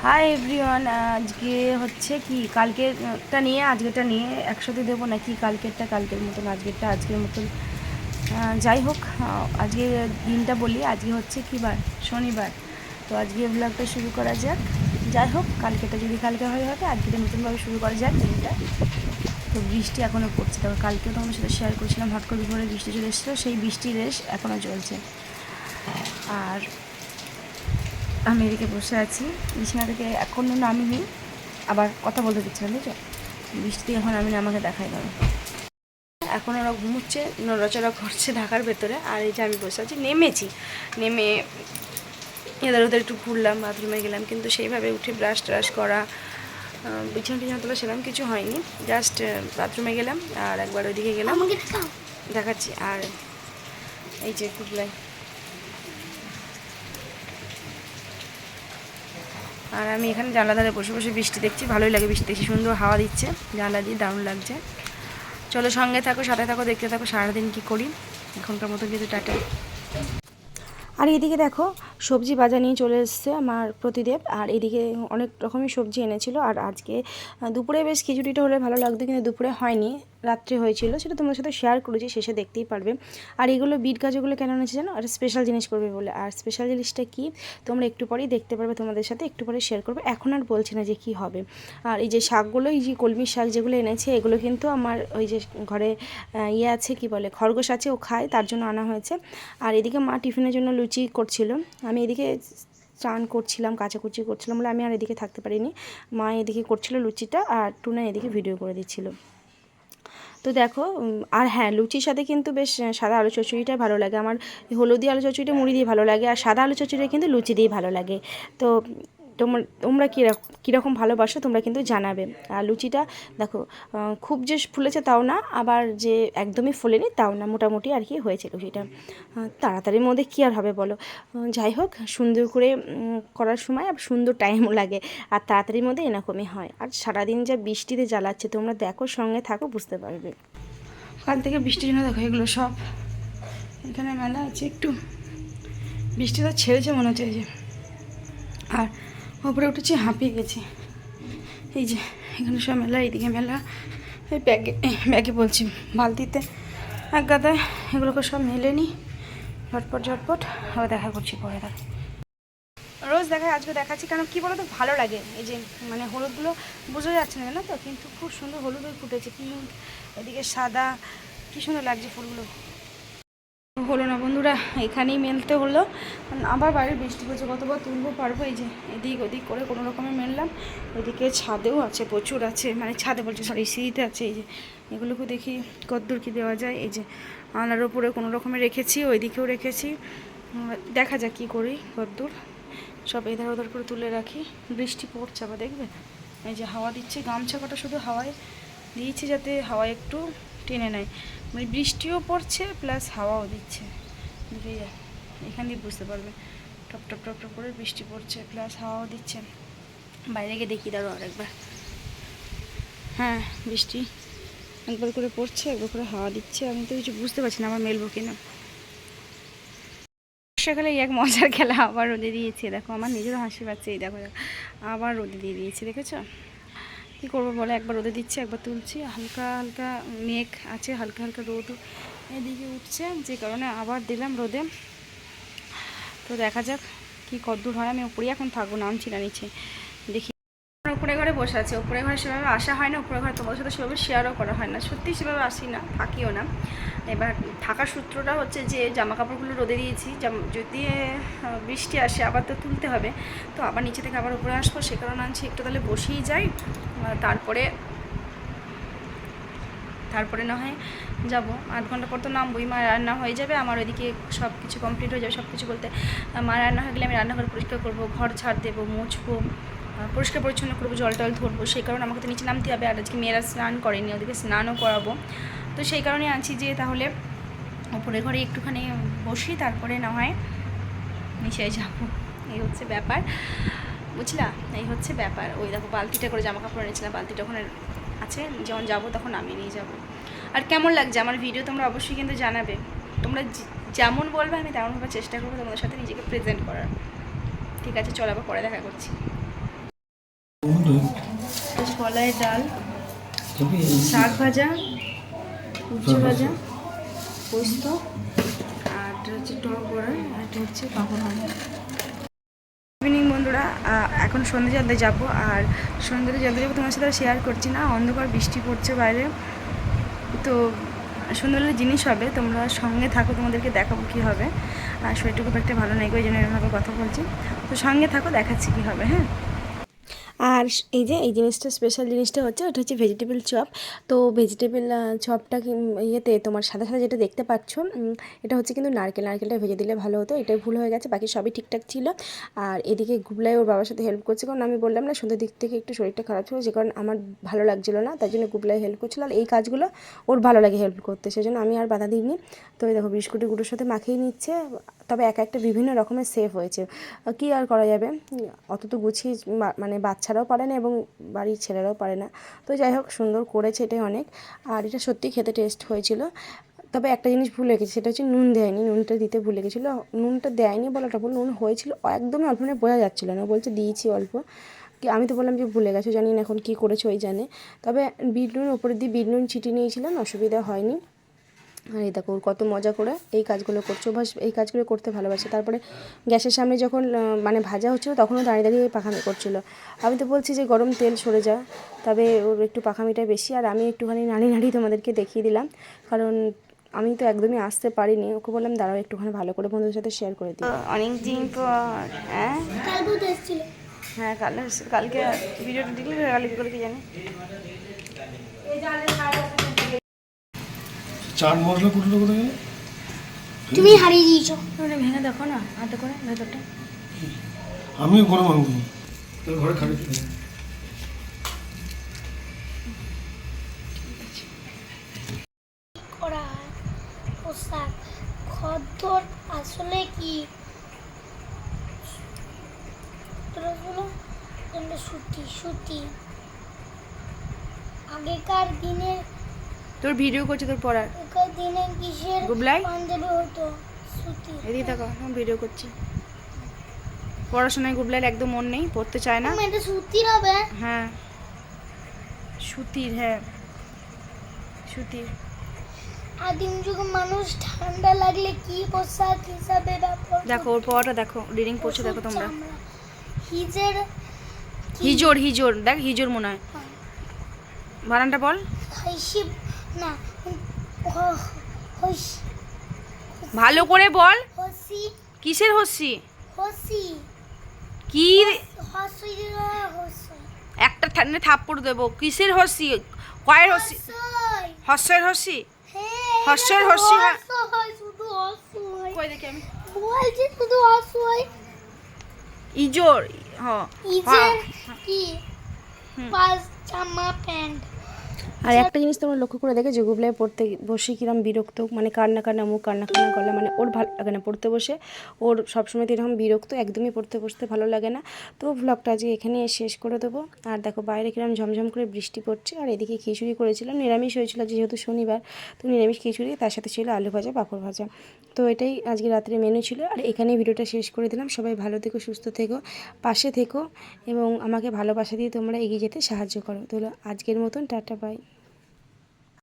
Hi everyone, আজকে হচ্ছে কি কালকেরটা নিয়ে আজকেরটা নিয়ে একসাথে দেবো নাকি কালকেরটা কালকের মতন আজকেরটা আজকের মতন। যাই হোক, আজকে দিনটা বলি। আজকে হচ্ছে কি বার? শনিবার। তো আজকে ব্লগটা শুরু করা যাক। যাই হোক, কালকেটা যদি কালকে হয় হবে, আজকে নতুনভাবে শুরু করা যাক দিনটা। তো বৃষ্টি এখনও পড়ছে, তবে কালকেও তোমাদের সাথে শেয়ার করছিলাম হট করে দুপুরে বৃষ্টি চলে এসেছিলো, সেই বৃষ্টির রেশ এখনও চলছে। আর আমি এদিকে বসে আছি বিছানা থেকে, এখনও নামিনি, আবার কথা বলতে দিচ্ছে না, বুঝছো? বৃষ্টি এখন আমি আমাকে দেখাই দাও। এখন ওরা ঘুমোচ্ছে, নড়াচড়া করছে ঢাকার ভেতরে, আর এই যে আমি বসে আছি। নেমে এদের ওদের একটু ঘুরলাম, বাথরুমে গেলাম, কিন্তু সেইভাবে উঠে ব্রাশ ট্রাশ করা, বিছানা তোলা সেরকম কিছু হয়নি। জাস্ট বাথরুমে গেলাম আর একবার ওইদিকে গেলাম, দেখাচ্ছি। আর এই যে ঘুরলাই, আর আমি এখানে জানলা ধারে বসে বসে বৃষ্টি দেখছি। ভালোই লাগে বৃষ্টি দেখছি, সুন্দর হাওয়া দিচ্ছে জানলা দিয়ে, দারুণ লাগছে। চলো সঙ্গে থাকো, সাথে থাকো, দেখতে থাকো সারাদিন কী করি। এখনকার মতো কিন্তু টাটা। আর এদিকে দেখো, সবজি বাজার নিয়ে চলে এসছে আমার প্রতিদেব, আর এদিকে অনেক রকমের সবজি এনেছিল। আর আজকে দুপুরে বেশ খিচুড়িটা হলে ভালো লাগতো, কিন্তু দুপুরে হয়নি, রাত্রে হয়েছিল। সেটা তোমার সাথে শেয়ার করেছি, শেষে দেখতেই পারবে। আর এগুলো বিট গাছগুলো কেন এনেছে জানো? আর স্পেশাল জিনিস করবে বলে। আর স্পেশাল জিনিসটা কি তোমরা একটু পরেই দেখতে পারবে, তোমাদের সাথে একটু পরে শেয়ার করবে, এখন আর বলছি না যে কি হবে। আর এই যে শাকগুলো, এই যে কলমির শাক যেগুলো এনেছে, এগুলো কিন্তু আমার ওই যে ঘরে আছে, কি বলে, খরগোশ আছে, ও খায়, তার জন্য আনা হয়েছে। আর এদিকে মা টিফিনের জন্য লুচি করছিল, আমি এদিকে চান করছিলাম, কাচাকুচি করছিলাম বলে আমি আর এদিকে থাকতে পারিনি। মা এদিকে করছিল লুচিটা, আর টুনা এদিকে ভিডিও করে দিচ্ছিল। তো দেখো, আর হ্যাঁ, লুচির সাথে কিন্তু বেশ সাদা আলু চচ্চড়িটাই ভালো লাগে আমার। হলুদি আলু চচ্চড়িটা মুড়ি দিয়ে ভালো লাগে, আর সাদা আলু চচ্চড়িটা কিন্তু লুচি দিয়েই ভালো লাগে। তো তোমরা কীরকম ভালোবাসো তোমরা কিন্তু জানাবে। আর লুচিটা দেখো, খুব যে ফুলেছে তাও না, আবার যে একদমই ফোলেনি তাও না, মোটামুটি আর কি হয়েছে লুচিটা। তাড়াতাড়ির মধ্যে কী আর হবে বলো। যাই হোক, সুন্দর করে করার সময় আর সুন্দর টাইমও লাগে, আর তাড়াতাড়ির মধ্যে এরকমই হয়। আর সারাদিন যা বৃষ্টিতে জ্বালাচ্ছে, তোমরা দেখো, সঙ্গে থাকো, বুঝতে পারবে। কাল থেকে বৃষ্টির জন্য দেখো এগুলো সব এখানে মেলা আছে, একটু বৃষ্টিটা ছেড়েছে মনে হচ্ছে। এই যে, আর ওপরে উঠেছি, হাঁপিয়ে গেছি। এই যে এখানে সব মেলা, এইদিকে মেলা, এই ব্যাগে বলছি, বালতিতে এক গাদায় এগুলোকে সব মেলে নিই ঝটপট ঝটপট। আবার দেখা করছি পরে, দেখো রোজ দেখায়, আজকে দেখাচ্ছি কারণ কী বলো তো, ভালো লাগে। এই যে মানে হলুদগুলো বোঝা যাচ্ছে না, জানো তো, কিন্তু খুব সুন্দর হলুদ ফুটেছে, পিঙ্ক, এদিকে সাদা, কী সুন্দর লাগছে ফুলগুলো। হলো না বন্ধুরা, এখানেই মেলতে হলো, আবার বাইরে বৃষ্টি পড়ছে, কতবার তুলবো পারবো। এই যে এদিক ওদিক করে কোনো রকমে মেললাম। ওইদিকে ছাদেও আছে, প্রচুর আছে, মানে ছাদে বলছি, সরি, সিঁড়িতে আছে। এই যে এগুলোকে দেখি কদ্দূর কী দেওয়া যায়। এই যে আনার ওপরে কোনো রকমে রেখেছি, ওইদিকেও রেখেছি, দেখা যাক কী করি, কদ্দূর সব এধার ওধার করে তুলে রাখি। বৃষ্টি পড়ছে আবার, দেখবে এই যে হাওয়া দিচ্ছে, গামছা কটা শুধু হাওয়ায় দিয়েছি যাতে হাওয়া একটু টেনে নেয়, মানে বৃষ্টিও পড়ছে প্লাস হাওয়াও দিচ্ছে। দেখে যায়, এখান দিয়ে বুঝতে পারবে, টপ টপ টপ টপ করে বৃষ্টি পড়ছে প্লাস হাওয়াও দিচ্ছে। বাইরে গিয়ে দেখি, দাঁড়ো আরেকবার। হ্যাঁ, বৃষ্টি একবার করে পড়ছে, একবার করে হাওয়া দিচ্ছে। আমি তো কিছু বুঝতে পারছি না আমার মেলবো কিনা। বর্ষাকালে এক মজার খেলা, আবার রোদে দিয়েছে, দেখো আমার নিজেরও হাসি পাচ্ছে। এই দেখো, আবার রোদে দিয়ে দিয়েছি, দেখেছো? কী করবো বলো, একবার রোদে দিচ্ছে, একবার তুলছি। হালকা হালকা মেঘ আছে, হালকা হালকা রোদ এদিকে উঠছে, যে কারণে আবার দিলাম রোদে। তো দেখা যাক কি কদ্দূর হয়। আমি উপরে এখন থাকবো, নামছি না নিচে, দেখি। উপরে ঘরে বসে আছে, উপরে ঘরে সেভাবে আসা হয় না, উপরে ঘরে তোমাদের সাথে সেভাবে শেয়ারও করা হয় না, সত্যি সেভাবে আসি না, থাকিও না। এবার থাকার সূত্রটা হচ্ছে যে জামা কাপড়গুলো রোদে দিয়েছি, যদি বৃষ্টি আসে আবার তো তুলতে হবে, তো আবার নিচে থেকে আবার উপরে আসবো, সে কারণে আনছি একটু, তাহলে বসেই যাই, তারপরে না হয় যাবো। আধ ঘন্টা পর তো নামবোই, মা রান্না হয়ে যাবে আমার, ওইদিকে সব কিছু কমপ্লিট হয়ে যাবে। সব কিছু বলতে, মা রান্না হয়ে গেলে আমি রান্নাঘর পরিষ্কার করবো, ঘর ঝাড় দেবো, মুছবো, পরিষ্কার পরিচ্ছন্ন করবো, জল টল ধরবো, সেই কারণে আমাকে তো নিচে নামতে হবে। আর আজকে মেয়েরা স্নান করেনি, ওদিকে স্নানও করাবো, তো সেই কারণে আনছি যে তাহলে উপরে ঘরে একটুখানি বসি, তারপরে না হয় নিচে যাবো। এই হচ্ছে ব্যাপার, বুঝলা, এই হচ্ছে ব্যাপার। ওই দেখো বালতিটা করে জামা কাপড় এনেছিলাম, বালতিটা ওখানে আছে, যখন যাবো তখন আমি নিয়ে যাবো। আর কেমন লাগছে আমার ভিডিও তোমরা অবশ্যই কিন্তু জানাবে। তোমরা যেমন বলবে আমি তেমনভাবে চেষ্টা করবো তোমাদের সাথে নিজেকে প্রেজেন্ট করার। ঠিক আছে, চলো আবার পরে দেখা করছি। কলাই ডাল, শাক ভাজা, উচ্ছে ভাজা, পোস্ত, আর এটা হচ্ছে টক বড়া, আর এটা হচ্ছে পাঁপড় ভাজা। ইভিনিং বন্ধুরা, এখন সন্ধ্যে জলতে যাবো, আর সন্ধ্যেতে জলতে যাবো তোমার সাথে শেয়ার করছি না, অন্ধকার বৃষ্টি পড়ছে বাইরে, তো সুন্দর জিনিস হবে, তোমরা সঙ্গে থাকো, তোমাদেরকে দেখাবো কী হবে। আর শরীরটা খুব একটা ভালো নেই, ওই জন্য এরকমভাবে কথা বলছি, তো সঙ্গে থাকো, দেখাচ্ছি কী হবে। হ্যাঁ, আর এই যে এই জিনিসটা স্পেশাল জিনিসটা হচ্ছে, ওটা হচ্ছে ভেজিটেবল চপ। তো ভেজিটেবল চপটা ইয়েতে তোমার সাদা সাদা যেটা দেখতে পাচ্ছ, এটা হচ্ছে কিন্তু নারকেলটা ভেজে দিলে ভালো হতো, এটাই ভুল হয়ে গেছে, বাকি সবই ঠিকঠাক ছিল। আর এদিকে গুবলাই ওর বাবার সাথে হেল্প করছে, কারণ আমি বললাম না সন্ধ্যের দিক থেকে একটু শরীরটা খারাপ ছিল, যে কারণ আমার ভালো লাগছিল না, তাই জন্য গুবলাই হেল্প করছিল। আর এই কাজগুলো ওর ভালো লাগে হেল্প করতে, সেই জন্য আমি আর বাধা দিইনি। তো এই দেখো বিস্কুটিগুলোর সাথে মাখিয়ে নিচ্ছে, তবে এক একটা বিভিন্ন রকমের সেফ হয়েছে, কী আর করা যাবে, অত তো গুছিয়ে মানে বাচ্চারাও পারে না এবং বাড়ির ছেলেরাও পারে না। তো যাই হোক, সুন্দর করেছে, এটাই অনেক। আর এটা সত্যি খেতে টেস্ট হয়েছিল, তবে একটা জিনিস ভুলে গেছি, সেটা হচ্ছে নুন দেয়নি, নুনটা দিতে ভুলে গেছিলো। নুনটা দেয়নি বলাটা ভুল, নুন হয়েছিল একদমই অল্প, মানে বোঝা যাচ্ছিলো না, বলছে দিয়েছি অল্প, কি আমি তো বললাম যে ভুলে গেছো, জানি না এখন কী করেছো ওই জানে। তবে বিট নুন ওপরে দিয়ে বিট নুন ছিটিয়ে নিয়েছিলাম, অসুবিধা হয়নি। আর এই দেখো কত মজা করে এই কাজগুলো করছো, বাস এই কাজগুলো করতে ভালোবাসে। তারপরে গ্যাসের সামনে যখন মানে ভাজা হচ্ছিলো, তখনও দাঁড়িয়ে দাঁড়িয়ে পাখামি করছিলো। আমি তো বলছি যে গরম তেল সরে যা, তবে ওর একটু পাখামিটা বেশি, আর আমি একটুখানি নাড়ি তোমাদেরকে দেখিয়ে দিলাম, কারণ আমি তো একদমই আসতে পারিনি, ওকে বললাম দাঁড়াও একটুখানি ভালো করে বন্ধুদের সাথে শেয়ার করে দিই। অনেক দিন পর, হ্যাঁ কালকে ভিডিওটা দেখলে কালকে করে কি জানি। চাট মশলা পুরোটা কোথায় গেল? তুমি হারিয়ে দিয়েছো। ওটা ভেঙে দেখো না হাতে করে ভেতরটা। আমিও গরম আনবো, তোর ঘরে খাবি। করা পোশাক খদ্দর আসলে কি সুতি আগেকার দিনে তোর ভিডিও করছে তোর পড়ার, কিসের গুবলাই পাঞ্জাবি হতো? সুতি। এদিকে দেখো আমি ভিডিও করছি, পড়াশোনায় গুবলাইয়ের একদম মন নেই, পড়তে চায় না। এটা সুতির হবে? হ্যাঁ সুতির, হ্যাঁ সুতির। আদিম যুগে মানুষ ঠান্ডা লাগলে কি পোশাক হিসাবে ব্যবহার দেখো ওর পড়াটা দেখো, রিডিং পড়ছে দেখো তোমরা। হিজের হিজোর দেখ, হিজোর মনে হয়, বানানটা বল। হিসিব না ভালো করে বল, হসি কিসের হস্যি, হসি কি হসি হসি একটা ঠান্ডা থাপ্পড় দেবো, কিসের হস্যি, কয়ের হস্যি, হস্যের হস্যি, হস্যের হস্যি, শুধু হসই কই দেখি আমি, বলছি শুধু হসই ইজোর, হ্যাঁ ইজের কি পাস জামা প্যান্ট। আর একটা জিনিস তোমরা লক্ষ্য করে দেখে যে গুবলাই পড়তে বসে কিরম বিরক্ত, মানে কান্না মুখ কান্না করলে, মানে ওর ভালো লাগে না পড়তে বসে, ওর সবসময় তো এরকম বিরক্ত, একদমই পড়তে বসতে ভালো লাগে না। তো ভ্লগটা আজকে এখানে শেষ করে দেবো। আর দেখো বাইরে কিরম ঝমঝম করে বৃষ্টি পড়ছে, আর এদিকে খিচুড়ি করেছিলাম, নিরামিষ হয়েছিল যেহেতু শনিবার, তো নিরামিষ খিচুড়ি, তার সাথে ছিল আলু ভাজা পাঁপড় ভাজা। তো এটাই আজকে রাত্রে মেনু ছিল, আর এখানেই ভিডিওটা শেষ করে দিলাম। সবাই ভালো থেকো, সুস্থ থেকো, পাশে থেকো, এবং আমাকে ভালোবাসা দিয়ে তোমরা এগিয়ে যেতে সাহায্য করো। তো আজকের মতন টাটা বাই।